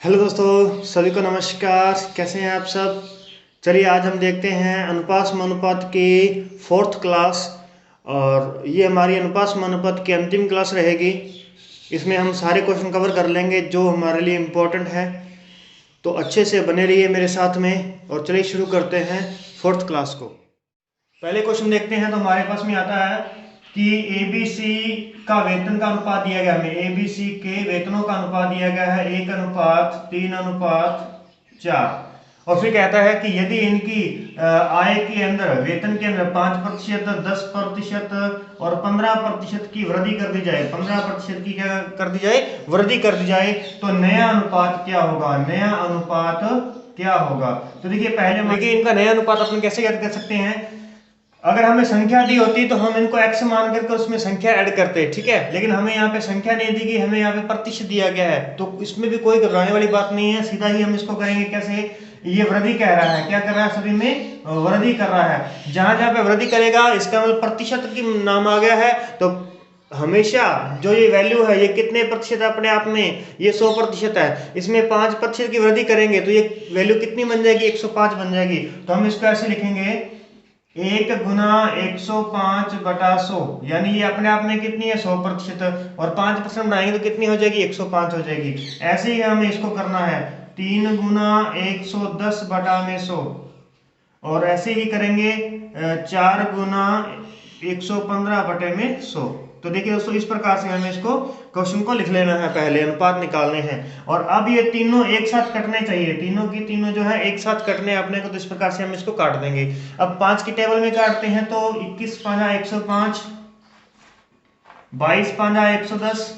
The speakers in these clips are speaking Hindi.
हेलो दोस्तों, सभी को नमस्कार। कैसे हैं आप सब। चलिए आज हम देखते हैं अनुपात समानुपात की फोर्थ क्लास। और ये हमारी अनुपात समानुपात की अंतिम क्लास रहेगी। इसमें हम सारे क्वेश्चन कवर कर लेंगे जो हमारे लिए इम्पोर्टेंट है। तो अच्छे से बने रहिए मेरे साथ में। और चलिए शुरू करते हैं फोर्थ क्लास को। पहले क्वेश्चन देखते हैं तो हमारे पास में आता है कि एबीसी का वेतन का अनुपात दिया गया हमें। एबीसी के वेतनों का अनुपात दिया गया है 1:3:4। और फिर कहता है कि यदि इनकी आय के अंदर वेतन के अंदर 5%, 10% और 15% की वृद्धि कर दी जाए, 15% की क्या कर दी जाए, वृद्धि कर दी जाए, तो नया अनुपात क्या होगा। नया अनुपात क्या होगा। तो देखिए पहले देखिए इनका नया अनुपात अपन कैसे याद कर सकते हैं। अगर हमें संख्या दी होती तो हम इनको x मान करके उसमें संख्या ऐड करते, ठीक है। लेकिन हमें यहाँ पे संख्या नहीं दी गई, हमें यहाँ पे प्रतिशत दिया गया है, तो इसमें भी कोई घबराने वाली बात नहीं है। सीधा ही हम इसको करेंगे कैसे। ये वृद्धि कह रहा है, क्या कर रहा है, सभी में वृद्धि कर रहा है। जहां जहां पे वृद्धि करेगा इसका मतलब प्रतिशत की नाम आ गया है। तो हमेशा जो ये वैल्यू है ये कितने प्रतिशत अपने आप में, ये 100% है। इसमें 5% की वृद्धि करेंगे तो ये वैल्यू कितनी बन जाएगी, 105 बन जाएगी। तो हम इसको ऐसे लिखेंगे 1 × 105/100, यानी ये अपने आप में कितनी है, 100%। और 5% बनाएंगे तो कितनी हो जाएगी, 105 हो जाएगी। ऐसे ही हमें इसको करना है 3 × 110/100। और ऐसे ही करेंगे 4 × 115/100। तो देखिए दोस्तों इस प्रकार से हमें इसको क्वेश्चन को लिख लेना है, पहले अनुपात निकालने हैं। और अब ये तीनों एक साथ कटने चाहिए, तीनों की तीनों जो है एक साथ कटने अपने को। तो इस प्रकार से हम इसको काट देंगे। अब 5 की टेबल में काटते हैं तो 21×5 105, 22×110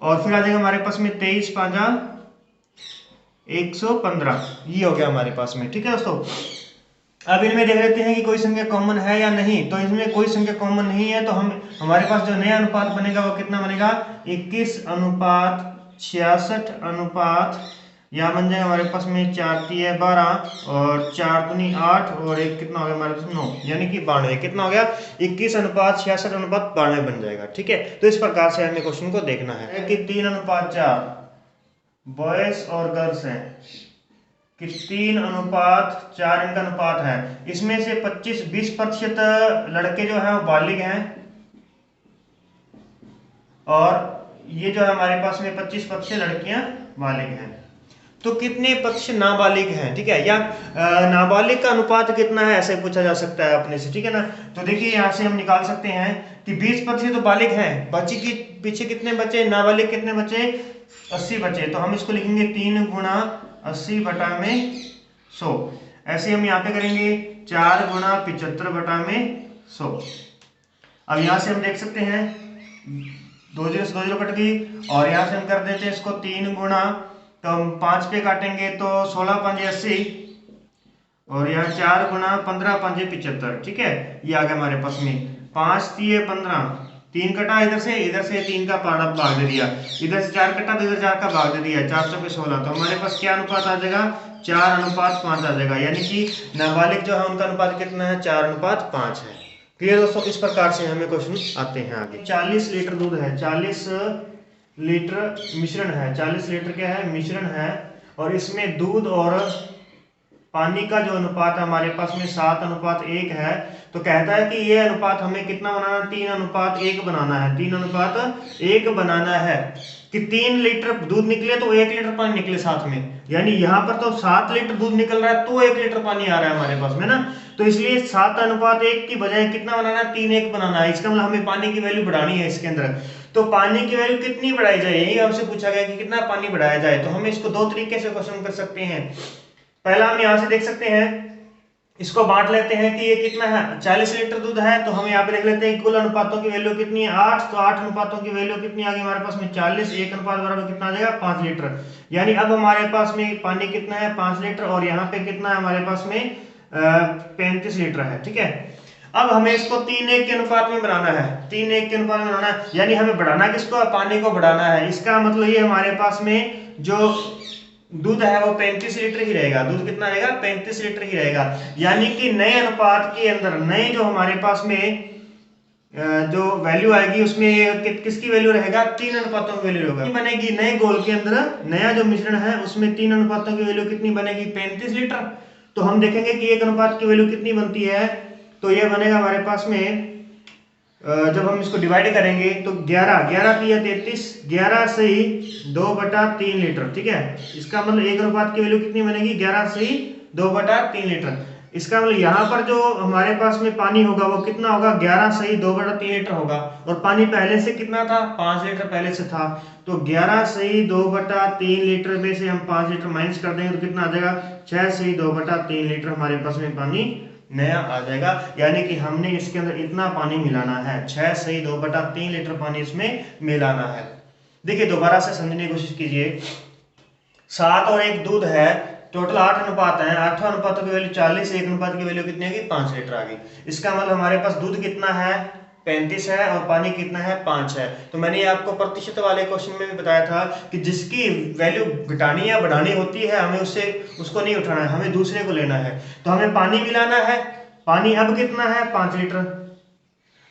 और फिर आ जाएगा हमारे पास में 23×115। ये हो गया हमारे पास में, ठीक है दोस्तों। अब इनमें देख लेते हैं कि कोई संख्या कॉमन है या नहीं। तो इसमें कोई संख्या कॉमन नहीं है, तो हम हमारे पास जो नया अनुपात बनेगा वो कितना बनेगा, 21:66। यहाँ बन जाएगा हमारे पास में 4×3=12 और 4×2=8 और एक कितना हो गया हमारे पास 9, यानी कि 92। कितना हो गया, 21:66:92 बन जाएगा, ठीक है। तो इस प्रकार से हमें क्वेश्चन को देखना है कि 3:4 बॉयज और गर्ल्स हैं, कि 3:4 इनका अनुपात है। इसमें से 20% लड़के जो है वो बालिग हैं, और ये जो है हमारे पास में 25% लड़कियां बालिग हैं। तो कितने प्रतिशत नाबालिग हैं, ठीक है। या नाबालिग का अनुपात कितना है, ऐसे पूछा जा सकता है अपने से, ठीक है ना। तो देखिए यहाँ से हम निकाल सकते हैं कि 20% तो बालिग हैं, बची की पीछे कितने बचे, नाबालिग कितने बचे, 80 बचे। तो हम इसको लिखेंगे 3×80/100। ऐसे हम यहाँ पे करेंगे 4×75/100। अब यहाँ से हम देख सकते हैं 2 0 से 2 0 कट गई, और यहाँ से हम कर देते हैं इसको 3 गुणा, तो हम 5 पे काटेंगे तो 16×5=80, और यहाँ 4×15=75, ठीक है। ये आ गया हमारे पास में 5×3=15, 3 कटा इधर से 3 का पार्ट भाग दे दिया, इधर से 4 कटा तो इधर 4 का भाग दे दिया, 4×4=16। तो हमारे पास क्या अनुपात आ जाएगा, 4:5 आ जाएगा। यानी कि नाबालिग जो है उनका अनुपात कितना है, 4:5 है। क्लियर दोस्तों। इस प्रकार से हमें क्वेश्चन आते हैं आगे। 40 लीटर दूध है, 40 लीटर मिश्रण है, 40 लीटर क्या है, मिश्रण है। और इसमें दूध और पानी का जो अनुपात है हमारे पास में 7:1 है। तो कहता है कि ये अनुपात हमें कितना बनाना है, 3:1 बनाना है, 3:1 बनाना है। कि 3 लीटर दूध निकले तो 1 लीटर पानी निकले साथ में, यानी यहाँ पर तो 7 लीटर दूध निकल रहा है तो 1 लीटर पानी आ रहा है हमारे पास में ना। तो इसलिए 7:1 की बजाय कितना बनाना है, 3:1 बनाना है। इसका मतलब हमें पानी की वैल्यू बढ़ानी है इसके अंदर। तो पानी की वैल्यू कितनी बढ़ाई जाए, यही हमसे पूछा गया कि कितना पानी बढ़ाया जाए। तो हम इसको 2 तरीके से क्वेश्चन कर सकते हैं। पहला हम यहाँ से देख सकते हैं, इसको बांट लेते हैं कि ये कितना है, 40 लीटर दूध है। तो हम यहाँ पे देख लेते हैं कुल अनुपातों की वैल्यू कितनी है, 8। तो 8 अनुपातों की वैल्यू कितनी आ गई हमारे पास में, 40। 1 अनुपात बराबर कितना आ जाएगा, 5 लीटर। यानी अब हमारे पास में पानी कितना है, 5 लीटर। और यहाँ पे कितना है हमारे पास में 35 लीटर है, ठीक है। अब हमें इसको 3:1 के अनुपात में बनाना है, 3:1 के अनुपात में बनाना है। यानी हमें बढ़ाना किसको है, पानी को बढ़ाना है। इसका मतलब ये हमारे पास में जो दूध है वो 35 लीटर ही रहेगा। दूध कितना रहेगा, 35 लीटर ही रहेगा। यानी कि नए अनुपात के अंदर, नए जो हमारे पास में जो वैल्यू आएगी उसमें किसकी वैल्यू रहेगा, 3 अनुपातों की वैल्यू होगा बनेगी। नए घोल के अंदर नया जो मिश्रण है उसमें 3 अनुपातों की वैल्यू कितनी बनेगी, 35 लीटर। तो हम देखेंगे कि एक अनुपात की वैल्यू कितनी बनती है। तो ये बनेगा हमारे पास में जब हम इसको डिवाइड करेंगे तो 11 की 33, 11 से ही 2/3 लीटर। ठीक है, इसका मतलब एक अनुपात की वैल्यू कितनी बनेगी, 11 से ही 2/3 लीटर। इसका मतलब यहाँ पर जो हमारे पास में पानी होगा वो कितना होगा, 11 से ही 2/3 लीटर होगा। और पानी पहले से कितना था, 5 लीटर पहले से था। तो 11 से ही 2/3 लीटर में से हम 5 लीटर माइनस कर देंगे तो कितना आ जाएगा, 6 से ही 2/3 लीटर हमारे पास में पानी नया आ जाएगा। यानी कि हमने इसके अंदर इतना पानी मिलाना है, 6 से ही 2/3 लीटर पानी इसमें मिलाना है। देखिए दोबारा से समझने की कोशिश कीजिए। 7 और 1 दूध है, टोटल 8 अनुपात है। 8 अनुपातों की वैल्यू 40, एक अनुपात की वैल्यू कितनी होगी, 5 लीटर आ गई। इसका मतलब हमारे पास दूध कितना है, 35 है, और पानी कितना है, 5 है। तो मैंने आपको प्रतिशत वाले क्वेश्चन में भी बताया था कि जिसकी वैल्यू घटानी या बढ़ानी होती है हमें उसको नहीं उठाना है, हमें दूसरे को लेना है। तो हमें पानी मिलाना है, पानी अब कितना है, 5 लीटर।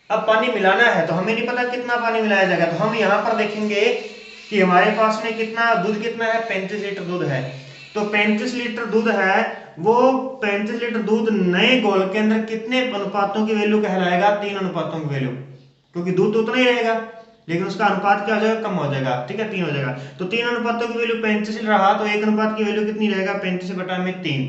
अब पानी मिलाना है तो हमें नहीं पता कितना पानी मिलाया जाएगा, तो हम यहाँ पर देखेंगे कि हमारे पास में कितना दूध कितना है, 35 लीटर दूध है। तो 35 लीटर दूध है, वो 35 लीटर दूध नए घोल के अंदर कितने अनुपातों की वैल्यू कहलाएगा, 3 अनुपातों की वैल्यू। क्योंकि दूध तो उतना ही रहेगा लेकिन उसका अनुपात क्या हो जाएगा, कम हो जाएगा। ठीक है, 3 हो जाएगा। तो 3 अनुपातों की वैल्यू 35 रहा तो एक अनुपात की वैल्यू कितनी रहेगा, 35/3।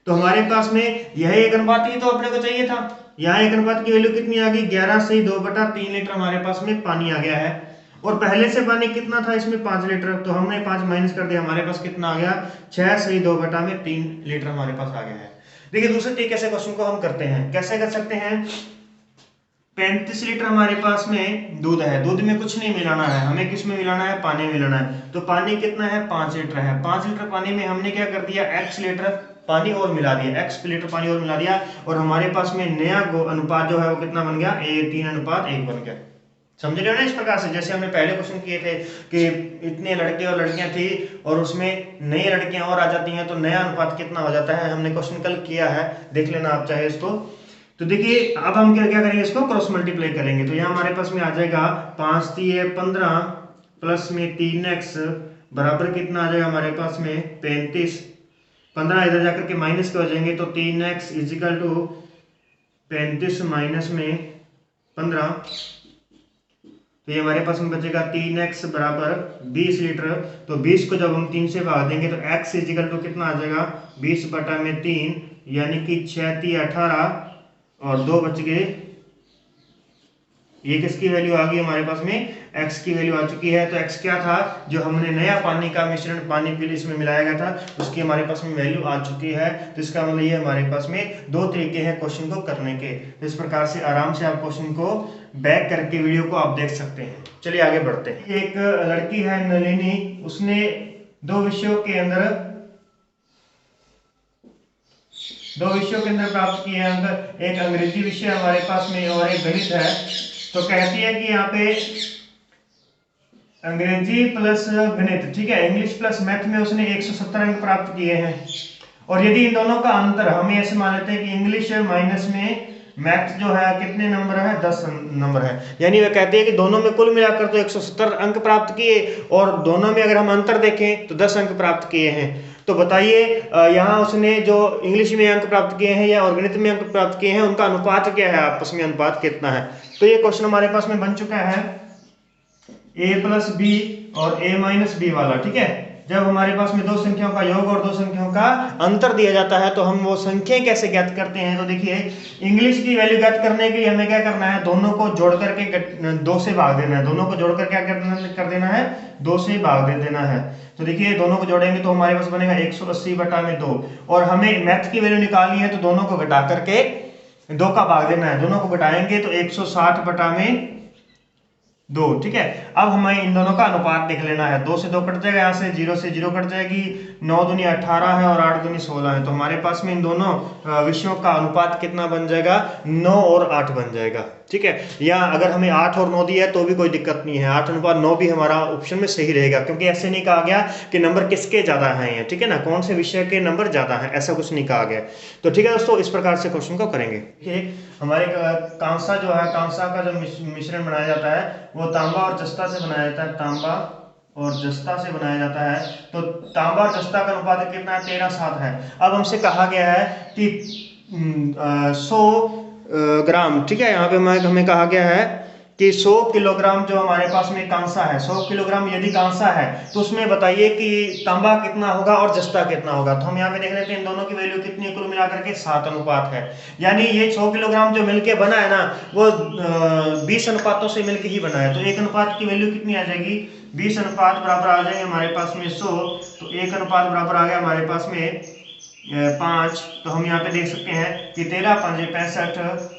तो हमारे पास में यह एक अनुपात ही तो अपने को चाहिए था। यहाँ एक अनुपात की वैल्यू कितनी आ गई, 11 से 2/3 लीटर हमारे पास में पानी आ गया है। और पहले से पानी कितना था इसमें, 5 लीटर। तो हमने 5 माइनस कर दिया, हमारे पास कितना आ गया, 6 से 2/3 लीटर हमारे पास आ गया है। देखिए दूसरे तरीके से क्वेश्चन को हम करते हैं, कैसे कर सकते हैं। 35 लीटर हमारे पास में दूध है, दूध में कुछ नहीं मिलाना है, हमें किस में मिलाना है, पानी में मिलाना है। तो पानी कितना है, 5 लीटर है। 5 लीटर पानी में हमने क्या कर दिया, x लीटर पानी और मिला दिया, x लीटर पानी और मिला दिया। और हमारे पास में नया अनुपात जो है वो कितना बन गया, 3:1 बन गया। समझ रहे हो ना। इस प्रकार से जैसे हमने पहले क्वेश्चन किए थे कि इतने लड़के और लड़कियां थी और उसमें नई लड़कियां और आ जाती हैं तो नया अनुपात कितना हो जाता है, हमने क्वेश्चन कल किया है, देख लेना आप चाहे इसको। तो देखिए अब हम क्या क्या करेंगे, इसको क्रॉस मल्टीप्लाई करेंगे। तो यहाँ हमारे पास में आ जाएगा 5 3 15 प्लस में 3x बराबर कितना आ जाएगा हमारे पास में 35। 15 इधर जाकर के माइनस के हो जाएंगे तो 3x इजिकल टू 35 माइनस में 15। तो ये हमारे पास में बचेगा 3x बराबर 20 लीटर। तो 20 को जब हम 3 से भाग देंगे तो x इजिकल टू कितना आ जाएगा, 20/3 यानी कि 6 3 18 और 2 बच गए। ये किसकी वैल्यू आ गई हमारे पास में, x की वैल्यू आ चुकी है। तो x क्या था, जो हमने नया पानी का मिश्रण पानी के लिए इसमें मिलाया गया था उसकी हमारे पास में वैल्यू आ चुकी है। तो इसका मतलब ये हमारे पास में 2 तरीके हैं क्वेश्चन को करने के। तो इस प्रकार से आराम से आप क्वेश्चन को बैक करके वीडियो को आप देख सकते हैं। चलिए आगे बढ़ते हैं। एक लड़की है नलिनी, उसने 2 विषयों के अंदर प्राप्त किए अंक। एक अंग्रेजी विषय हमारे पास में और एक गणित है। तो कहती है कि यहाँ पे अंग्रेजी प्लस गणित, ठीक है, इंग्लिश प्लस मैथ में उसने 170 अंक प्राप्त किए हैं। और यदि इन दोनों का अंतर, हम ऐसे मान लेते हैं कि इंग्लिश माइनस में मैथ जो है कितने नंबर है, 10 नंबर है। यानी वह कहते हैं कि दोनों में कुल मिलाकर तो 170 अंक प्राप्त किए और दोनों में अगर हम अंतर देखें तो 10 अंक प्राप्त किए हैं। तो बताइए यहाँ उसने जो इंग्लिश में अंक प्राप्त किए हैं या और गणित में अंक प्राप्त किए हैं उनका अनुपात क्या है, आपस में अनुपात कितना है। तो ये क्वेश्चन हमारे पास में बन चुका है a+b और a-b वाला। ठीक है, जब हमारे पास में 2 संख्याओं का योग और 2 संख्याओं का अंतर दिया जाता है तो हम वो संख्याएं कैसे ज्ञात करते हैं। तो देखिए इंग्लिश की वैल्यू ज्ञात करने के लिए हमें क्या करना है, दोनों को जोड़ करके 2 से भाग देना है। दोनों को जोड़कर क्या कर देना है, 2 से भाग दे देना है। तो देखिए दोनों को जोड़ेंगे तो हमारे पास बनेगा 180/2। और हमें मैथ की वैल्यू निकालनी है तो दोनों को घटा करके 2 का भाग देना है। दोनों को घटाएंगे तो 160/2। ठीक है, अब हमें इन दोनों का अनुपात देख लेना है। 2 से 2 कट जाएगा, यहाँ से 0 से 0 कट जाएगी। 9 दूनी 18 है और 8 दूनी 16 है। तो हमारे पास में इन दोनों विषयों का अनुपात कितना बन जाएगा, 9 और 8 बन जाएगा। ठीक है। या अगर हमें 8 और 9 दिया है तो भी कोई दिक्कत नहीं है, 8:9 भी हमारा ऑप्शन में सही रहेगा, क्योंकि ऐसे नहीं कहा गया कि नंबर किसके ज़्यादा हैं, ठीक है ना, कौन से विषय के नंबर ज़्यादा हैं, ऐसा कुछ नहीं कहा गया। तो ठीक है दोस्तों, इस प्रकार से क्वेश्चन को करेंगे। देखिए हमारे कांसा जो है, कांसा का जो मिश्रण बनाया जाता है वो तांबा और जस्ता से बनाया जाता है, तांबा और जस्ता से बनाया जाता है। तो तांबा और जस्ता का अनुपात कितना है, 13:7 है। अब हमसे कहा गया है कि 100 ग्राम, ठीक है, यहाँ पे हमें कहा गया है कि 100 किलोग्राम जो हमारे पास में कांसा है, 100 किलोग्राम यदि कांसा है तो उसमें बताइए कि तांबा कितना होगा और जस्ता कितना होगा। तो हम यहाँ पे देख लेते हैं इन दोनों की वैल्यू कितनी है, कुल मिलाकर के 7 अनुपात है। यानी ये 100 किलोग्राम जो मिलके बना है ना वो 20 अनुपातों से मिलके ही बना है। तो एक अनुपात की वैल्यू कितनी आ जाएगी, 20 अनुपात बराबर आ जाएंगे हमारे पास में 100, तो एक अनुपात बराबर आ गया हमारे पास में 5। तो हम यहाँ पे देख सकते हैं कि 13 5 65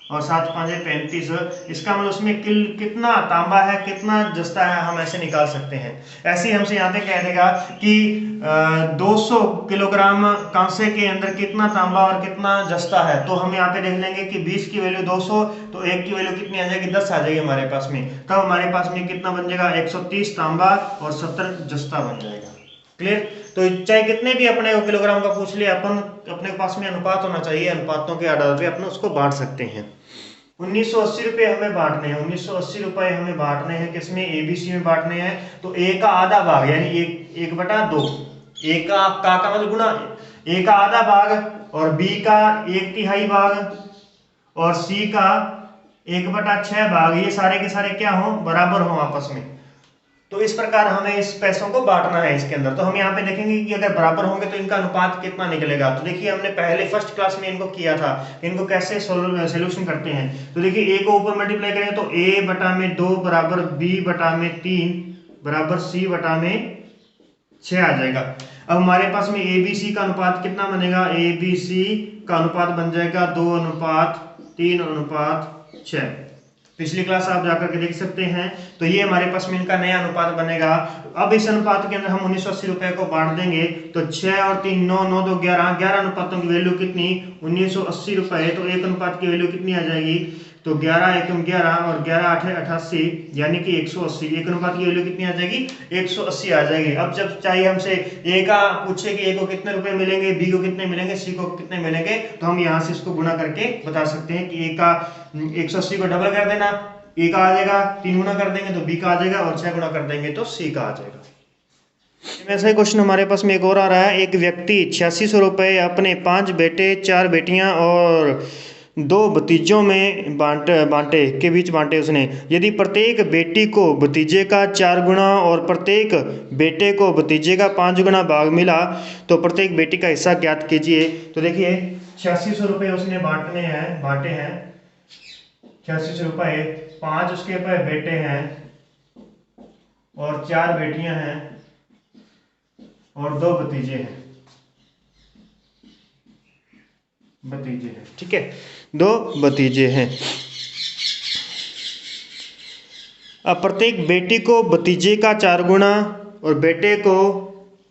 और 7 5 35। इसका मतलब उसमें कितना तांबा है कितना जस्ता है हम ऐसे निकाल सकते हैं। ऐसे ही हमसे यहाँ पे कह देगा कि 200 किलोग्राम कांसे के अंदर कितना तांबा और कितना जस्ता है। तो हम यहाँ पे देख लेंगे कि 20 की वैल्यू 200, तो एक की वैल्यू कितनी आ जाएगी, 10 आ जाएगी हमारे पास में। तब हमारे पास में कितना बन जाएगा, 130 तांबा और 70 जस्ता बन जाएगा। क्लियर। तो चाहे कितने भी अपने किलोग्राम का पूछ लिया, अपन अपने पास में अनुपात होना चाहिए, अनुपातों के आधार पे अपन उसको बांट सकते हैं। 1980 रुपए हमें बांटने हैं, 1980 रुपए हमें बांटने हैं, किसमें, एबीसी में बांटने हैं। तो ए का आधा भाग यानी 1/2, ए का मतलब गुना, ए का आधा भाग और बी का 1/3 भाग और सी का 1/6 भाग, ये सारे के सारे क्या हो, बराबर हो आपस में। तो इस प्रकार हमें इस पैसों को बांटना है इसके अंदर। तो हम यहाँ पे देखेंगे कि अगर बराबर होंगे तो इनका अनुपात कितना निकलेगा। तो देखिए हमने पहले फर्स्ट क्लास में इनको किया था, इनको कैसे सोल्यूशन करते हैं। तो देखिए ए को ऊपर मल्टीप्लाई करेंगे तो a/2 बराबर b/3 बराबर c/6 आ जाएगा। अब हमारे पास में ABC का अनुपात कितना बनेगा, ABC का अनुपात बन जाएगा 2:3:6। पिछली क्लास आप जाकर के देख सकते हैं। तो ये हमारे पास में इनका नया अनुपात बनेगा। अब इस अनुपात के अंदर हम 1980 रुपए को बांट देंगे तो 6 और 3 9 9 2 11 अनुपातों की वैल्यू कितनी, 1980 रुपए। तो एक अनुपात की वैल्यू कितनी आ जाएगी, तो 11 एकम 11 और 11 8 88 यानी कि 180। एक अनुपात की वैल्यू कितनी आ जाएगी, 180 आ जाएगी। अब जब चाहिए हमसे ए का पूछे कि ए को कितने रुपए मिलेंगे, बी को कितने मिलेंगे, सी को कितने मिलेंगे, तो हम यहाँ से इसको गुणा करके बता सकते हैं कि ए का 180 को डबल कर देना, ए का आ जाएगा, 3 गुना कर देंगे तो बी का आ जाएगा और 6 गुना कर देंगे तो सी का आ जाएगा। ऐसा ही क्वेश्चन हमारे पास में एक और आ रहा है। एक व्यक्ति 8600 रुपये अपने 5 बेटे 4 बेटियां और 2 भतीजों में बांटे के बीच बांटे उसने। यदि प्रत्येक बेटी को भतीजे का 4 गुना और प्रत्येक बेटे को भतीजे का 5 गुना भाग मिला तो प्रत्येक बेटी का हिस्सा ज्ञात कीजिए। तो देखिए 8600 रुपये उसने बांटे हैं 8600 रुपये, 5 उसके पास बेटे हैं और 4 बेटियां हैं और 2 भतीजे हैं, ठीक है, 2 भतीजे हैं। अब प्रत्येक बेटी को भतीजे का 4 गुना और बेटे को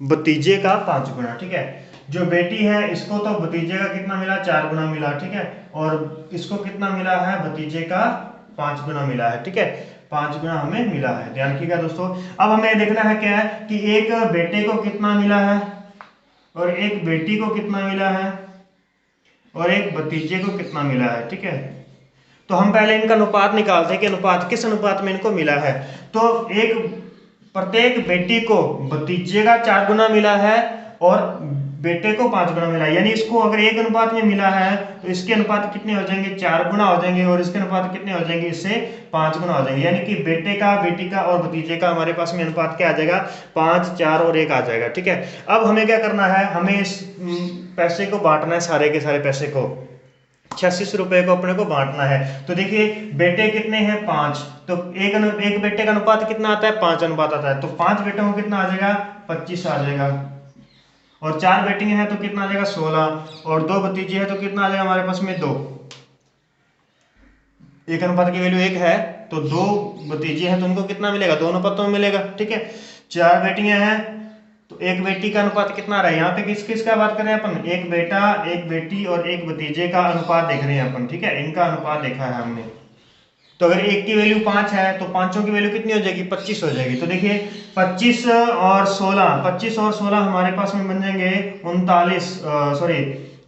भतीजे का 5 गुना, ठीक है। जो बेटी है इसको तो भतीजे का कितना मिला, 4 गुना मिला, ठीक है, और इसको कितना मिला है, भतीजे का 5 गुना मिला है, ठीक है, 5 गुना हमें मिला है। ध्यान रखिएगा दोस्तों। अब हमें देखना है क्या है कि एक बेटे को कितना मिला है और एक बेटी को कितना मिला है और एक भतीजे को कितना मिला है, ठीक है। तो हम पहले इनका अनुपात निकालते हैं कि अनुपात किस अनुपात में इनको मिला है। तो प्रत्येक बेटी को भतीजे का 4 गुना मिला है और बेटे को 5 गुना मिला है। यानी इसको अगर एक अनुपात में मिला है तो इसके अनुपात कितने हो जाएंगे, 4 गुना हो जाएंगे और इसके अनुपात कितने हो जाएंगे, इससे 5 गुना हो जाएंगे। यानी कि बेटे का, बेटी का और भतीजे का हमारे पास में अनुपात क्या आ जाएगा, 5 4 और 1 आ जाएगा, ठीक है। अब हमें क्या करना है, हमें इस पैसे को बांटना है, सारे के सारे पैसे को 8600 रुपए को अपने को बांटना है। तो देखिए बेटे कितने हैं, 5, तो एक बेटे का अनुपात कितना आता है, 5 अनुपात आता है। तो 5 बेटों को कितना आ जाएगा, 25 आ जाएगा और 4 बेटियां हैं तो कितना आ जाएगा, 16 और 2 भतीजे हैं तो कितना आ जाएगा हमारे पास में 2। एक अनुपात की वैल्यू 1 है तो 2 भतीजे हैं तो उनको कितना मिलेगा, 2 अनुपातों में मिलेगा, ठीक है। 4 बेटियां हैं तो एक बेटी का अनुपात कितना आ रहा है, यहाँ पे किस किस का बात कर रहे हैं अपन, एक बेटा, एक बेटी और एक भतीजे का अनुपात देख रहे हैं अपन, ठीक है। इनका अनुपात देखा है हमने, तो अगर एक की वैल्यू 5 है तो पांचों की वैल्यू कितनी हो जाएगी, 25 हो जाएगी। तो देखिए 25 और 16 हमारे पास में बन जाएंगे 39, सॉरी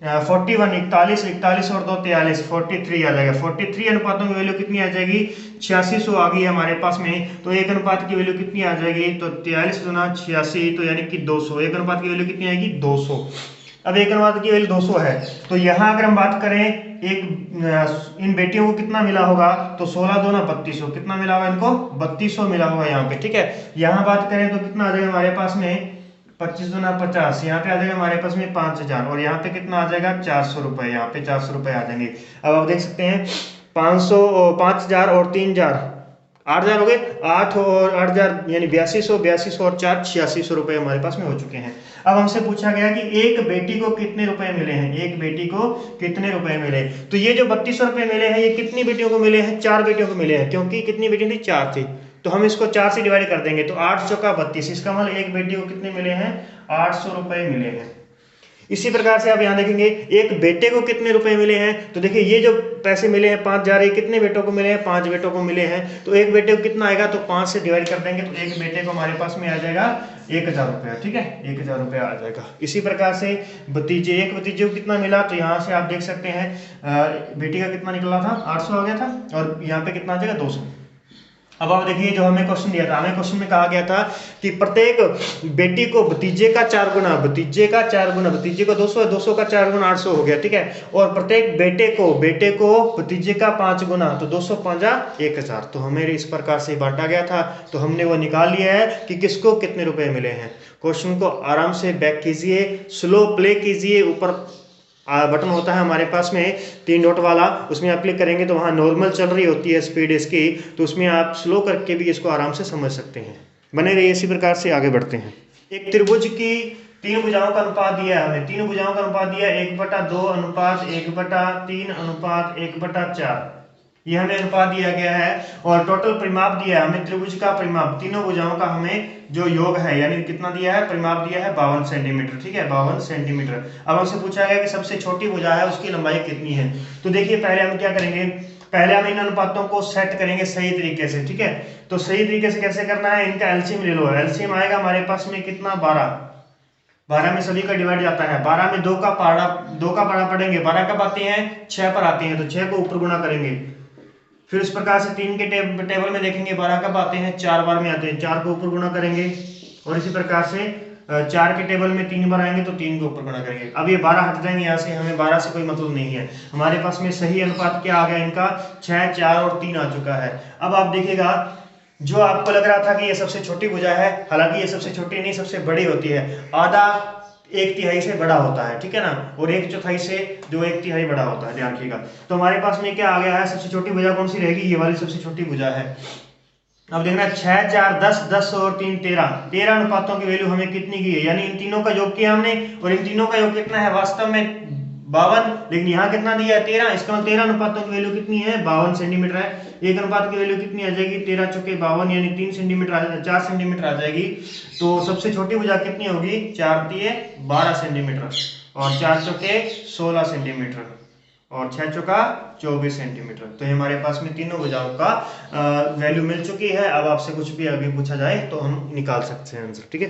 41, 41 और 2 43, 43 आ जाएगा। 43 अनुपातों की वैल्यू कितनी आ जाएगी, 8600 आ गई है हमारे पास में। तो एक अनुपात की वैल्यू कितनी आ जाएगी, तो 43 गुना 86 तो यानी कि 200। एक अनुपात की वैल्यू कितनी आएगी, 200। अब एक अनुपात की वैल्यू 200 है तो यहाँ अगर हम बात करें एक इन बेटियों को कितना मिला होगा, तो 16 दूना 3200, कितना मिला होगा इनको, 3200 मिला होगा यहाँ पे, ठीक है। यहाँ बात करें तो कितना आ जाएगा हमारे पास में, 25 दूना 50, यहाँ पे आ जाएगा हमारे पास में 5000, और यहाँ पे कितना आ जाएगा 400 रुपए, यहाँ पे 400 रुपए आ जाएंगे। अब आप देख सकते हैं 500 5000 और 3000 8000 हो गए, 8 और 8000 यानी 8200 और 4 8600 रुपए हमारे पास में हो चुके हैं। अब हमसे पूछा गया कि एक बेटी को कितने रुपए मिले हैं, एक बेटी को कितने रुपए मिले। तो ये जो 3200 रुपए मिले हैं ये कितनी बेटियों को मिले हैं, 4 बेटियों को मिले हैं, क्योंकि कितनी बेटी थी, 4 थी। तो हम इसको 4 से डिवाइड कर देंगे तो 8 चौका 32, इसका मतलब एक बेटी को कितने मिले हैं, 800 रुपए मिले हैं। इसी प्रकार से आप यहाँ देखेंगे एक बेटे को कितने रुपए मिले हैं, तो देखिए ये जो पैसे मिले हैं 5000, ये कितने बेटों को मिले हैं, 5 बेटों को मिले हैं। तो एक बेटे को कितना आएगा, तो 5 से डिवाइड कर देंगे तो एक बेटे को हमारे पास में आ जाएगा 1000 रुपया, ठीक है, 1000 रुपया आ जाएगा। इसी प्रकार से भतीजे, एक भतीजे को कितना मिला, तो यहाँ से आप देख सकते हैं बेटी का कितना निकला था, 800 आ गया था, और यहाँ पे कितना आ जाएगा, 200। अब आप देखिए जो हमें क्वेश्चन दिया था, हमें क्वेश्चन में कहा गया था कि प्रत्येक बेटी को भतीजे का 4 गुना, भतीजे का 4 गुना, भतीजे को 200 है, 200 का 4 गुना 800 हो गया, ठीक है। और प्रत्येक बेटे को भतीजे का 5 गुना, तो 200 5 1000। तो हमें इस प्रकार से बांटा गया था, तो हमने वो निकाल लिया है कि किसको कितने रुपए मिले हैं। क्वेश्चन को आराम से बैक कीजिए, स्लो प्ले कीजिए, ऊपर बटन होता है हमारे पास में 3 डॉट वाला, उसमें आप क्लिक करेंगे तो वहाँ नॉर्मल चल रही होती है स्पीड इसकी, तो उसमें आप स्लो करके भी इसको आराम से समझ सकते हैं। बने रहिए, इसी प्रकार से आगे बढ़ते हैं। एक त्रिभुज की 3 भुजाओं का अनुपात दिया है हमें, 3 भुजाओं का अनुपात दिया है 1/2 अनुपात 1/3 अनुपात 1/4, ये हमें अनुपात दिया गया है। और टोटल परिमाप दिया है हमें, त्रिभुज का परिमाप तीनों भुजाओं का हमें जो योग है, यानी कितना दिया है, परिमाप दिया है 52 सेंटीमीटर, ठीक है, 52 सेंटीमीटर। अब हमसे पूछा गया कि सबसे छोटी भुजा है उसकी लंबाई कितनी है। तो देखिए पहले हम क्या करेंगे, पहले हम इन अनुपातों को सेट करेंगे सही तरीके से, ठीक है। तो सही तरीके से कैसे करना है, इनका एलसीएम ले लो। एलसीएम आएगा हमारे पास में कितना, 12 में सभी का डिवाइड जाता है, 12 में 2 का पारा पढ़ेंगे, 12 कब आते हैं, 6 पर आते हैं, तो 6 को ऊपर गुणा करेंगे। फिर इस प्रकार से 3 के टेबल में देखेंगे 12 कब आते हैं, 4 बार में आते हैं, 4 को ऊपर गुणा करेंगे। और इसी प्रकार से 4 के टेबल में 3 बार आएंगे तो 3 को ऊपर गुणा करेंगे। अब ये 12 हट जाएंगे यहाँ से, हमें 12 से कोई मतलब नहीं है। हमारे पास में सही अनुपात क्या आ गया इनका, 6, 4 और 3 आ चुका है। अब आप देखिएगा जो आपको लग रहा था कि ये सबसे छोटी भुजा है, हालांकि ये सबसे छोटी नहीं, सबसे बड़ी होती है। आधा 1/3 से बड़ा होता है, ठीक है ना, और 1/4 से जो 1/3 बड़ा होता है, ध्यान रखिएगा। तो हमारे पास में क्या आ गया है, सबसे छोटी भुजा कौन सी रहेगी, ये वाली सबसे छोटी भुजा है। अब देखना 6, 4, 10, 10 और 3 13 अनुपातों की वैल्यू हमें कितनी की है, यानी इन तीनों का योग किया हमने, और इन तीनों का योग कितना है, वास्तव में 52, लेकिन यहाँ कितना दिया है 13, इसका मतलब 13 अनुपातों की वैल्यू कितनी है, 52 सेंटीमीटर है। एक अनुपात की वैल्यू कितनी आ जाएगी, 13 चौके 52, यानी 3 सेंटीमीटर आ जाएगी, 4 सेंटीमीटर आ जाएगी। तो सबसे छोटी भुजा कितनी होगी, 4 तिये 12 सेंटीमीटर, और 4 चौके 16 सेंटीमीटर, और 6 चौका 24 सेंटीमीटर। तो ये हमारे पास में तीनों भुजाओं का वैल्यू मिल चुकी है। अब आपसे कुछ भी आगे पूछा जाए तो हम निकाल सकते हैं आंसर, ठीक है।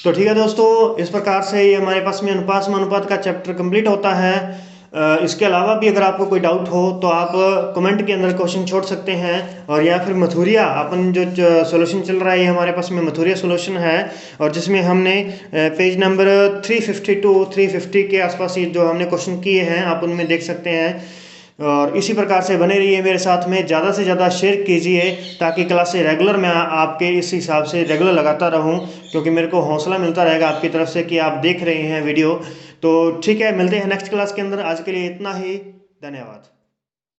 तो ठीक है दोस्तों, इस प्रकार से ये हमारे पास में अनुपात का चैप्टर कंप्लीट होता है। इसके अलावा भी अगर आपको कोई डाउट हो तो आप कमेंट के अंदर क्वेश्चन छोड़ सकते हैं, और या फिर मथुरिया अपन जो सॉल्यूशन चल रहा है, ये हमारे पास में मथुरिया सॉल्यूशन है, और जिसमें हमने पेज नंबर 352 350 के आसपास ये जो हमने क्वेश्चन किए हैं आप उनमें देख सकते हैं। और इसी प्रकार से बने रहिए मेरे साथ में, ज़्यादा से ज़्यादा शेयर कीजिए ताकि क्लासें रेगुलर मैं आपके इस हिसाब से रेगुलर लगाता रहूं, क्योंकि मेरे को हौसला मिलता रहेगा आपकी तरफ से कि आप देख रहे हैं वीडियो। तो ठीक है, मिलते हैं नेक्स्ट क्लास के अंदर। आज के लिए इतना ही, धन्यवाद।